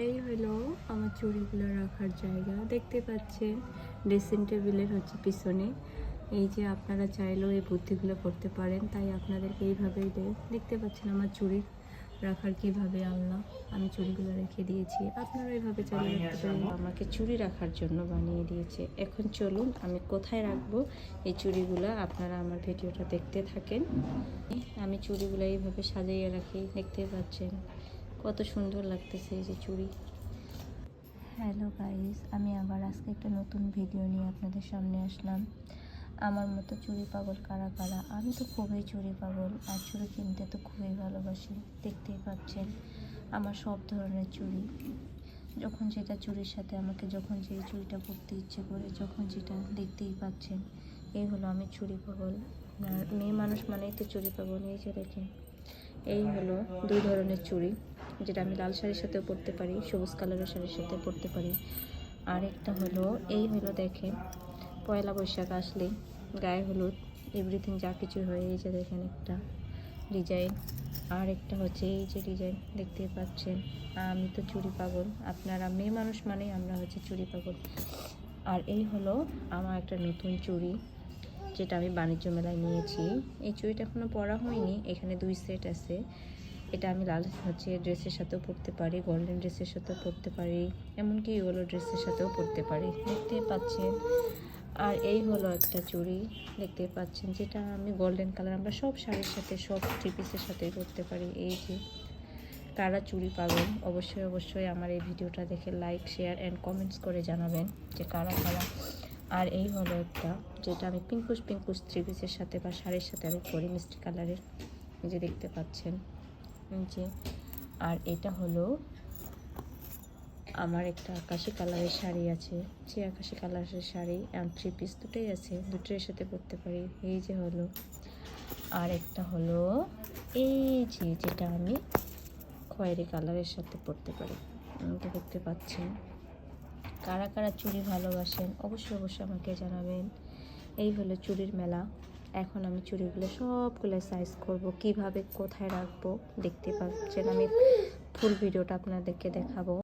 এই হলো আমার চুড়িগুলো রাখার জায়গা। দেখতে পাচ্ছেন ড্রেসিং টেবিলের পিছনে। এই যে আপনারা চাইলেও এই বুদ্ধিগুলো করতে পারেন, তাই আপনাদেরকে এইভাবেই দেখতে পাচ্ছেন আমার চুড়ি রাখার কিভাবে আনলাম। আমি চুড়িগুলো রেখে দিয়েছি, আপনারা এইভাবে চাইলে রাখতে পারেন। আমাকে চুড়ি রাখার জন্য বানিয়ে দিয়েছে। এখন চলুন আমি কোথায় রাখবো এই চুড়িগুলো, আপনারা আমার ভিডিওটা দেখতে থাকেন। আমি চুড়িগুলো এইভাবে সাজিয়ে রাখি, দেখতে পাচ্ছেন কত সুন্দর লাগতেছে এই যে চুড়ি। হ্যালো গাইস, আমি আবার আজকে একটা নতুন ভিডিও নিয়ে আপনাদের সামনে আসলাম। আমার মতো চুড়ি পাগল কারা কারা? আমি তো খুবই চুড়ি পাগল, আর চুড়ি কিনতে তো খুবই ভালোবাসি। দেখতেই পাচ্ছেন আমার সব ধরনের চুড়ি, যখন যেটা চুড়ির সাথে আমাকে যখন যেই চুড়িটা পরতে ইচ্ছে করে, যখন যেটা দেখতেই পাচ্ছেন। এই হলো আমি চুড়ি পাগল। আর মেয়ে মানুষ মানেই তো চুড়ি পাগল। এই যে দেখেন, এই হলো দুই ধরনের চুড়ি, যেটা আমি লাল শাড়ির সাথেও পরতে পারি, সবুজ কালারের শাড়ির সাথে পরতে পারি। আর একটা হলো এই হলো দেখেন, পয়লা বৈশাখ আসলে গায়ে হলুদ এভরিথিং যা কিছু হয়, এই যে দেখেন একটা ডিজাইন। আর একটা হচ্ছে এই যে ডিজাইন, দেখতেই পাচ্ছেন। আমি তো চুড়ি পাগল, আপনারা মেয়ে মানুষ মানেই আমরা চুড়ি পাগল। আর এই হলো আমার একটা নতুন চুড়ি, যেটা আমি বাণিজ্য মেলায় নিয়েছি। এই চুড়িটা এখনও পরা হয়নি, এখানে 2 সেট আছে। এটা আমি লাল ড্রেসের সাথেও পরতে পারি, গোল্ডেন ড্রেসের সাথেও পরতে পারি, এমনকি ইয়েলো ড্রেসের সাথেও পরতে পারি, দেখতে পাচ্ছেন। আর এই হলো একটা চুড়ি, দেখতে পাচ্ছেন, যেটা আমি গোল্ডেন কালার, আমরা সব শাড়ির সাথে সব 3 পিসের সাথেই পরতে পারি। এই যে কারা চুড়ি পাগল, অবশ্যই আমার এই ভিডিওটা দেখে লাইক, শেয়ার অ্যান্ড কমেন্টস করে জানাবেন যে কারা কারা। আর এই হলো একটা, যেটা আমি পিঙ্কুশ 3 পিসের সাথে বা শাড়ির সাথে আমি পরি, মিষ্টি কালারের, এই যে দেখতে পাচ্ছেন যে। আর এটা হলো আমার একটা আকাশি কালারের শাড়ি আছে, যে আকাশি কালারের শাড়ি 3 পিস দুটোই আছে, দুটোর সাথে পরতে পারি। এই যে হলো আর একটা হলো এই যে, যেটা আমি খয়েরি কালারের সাথে পরতে পারি, তো দেখতে পাচ্ছেন। কারা কারা চুড়ি ভালোবাসেন অবশ্যই আমাকে জানাবেন। এই হলো চুড়ির মেলা। এখন আমি চুড়িগুলো সবগুলো সাইজ করব, কিভাবে কোথায় রাখবো দেখতে পাচ্ছেন। আমি ফুল ভিডিওটা আপনাদেরকে দেখাবো।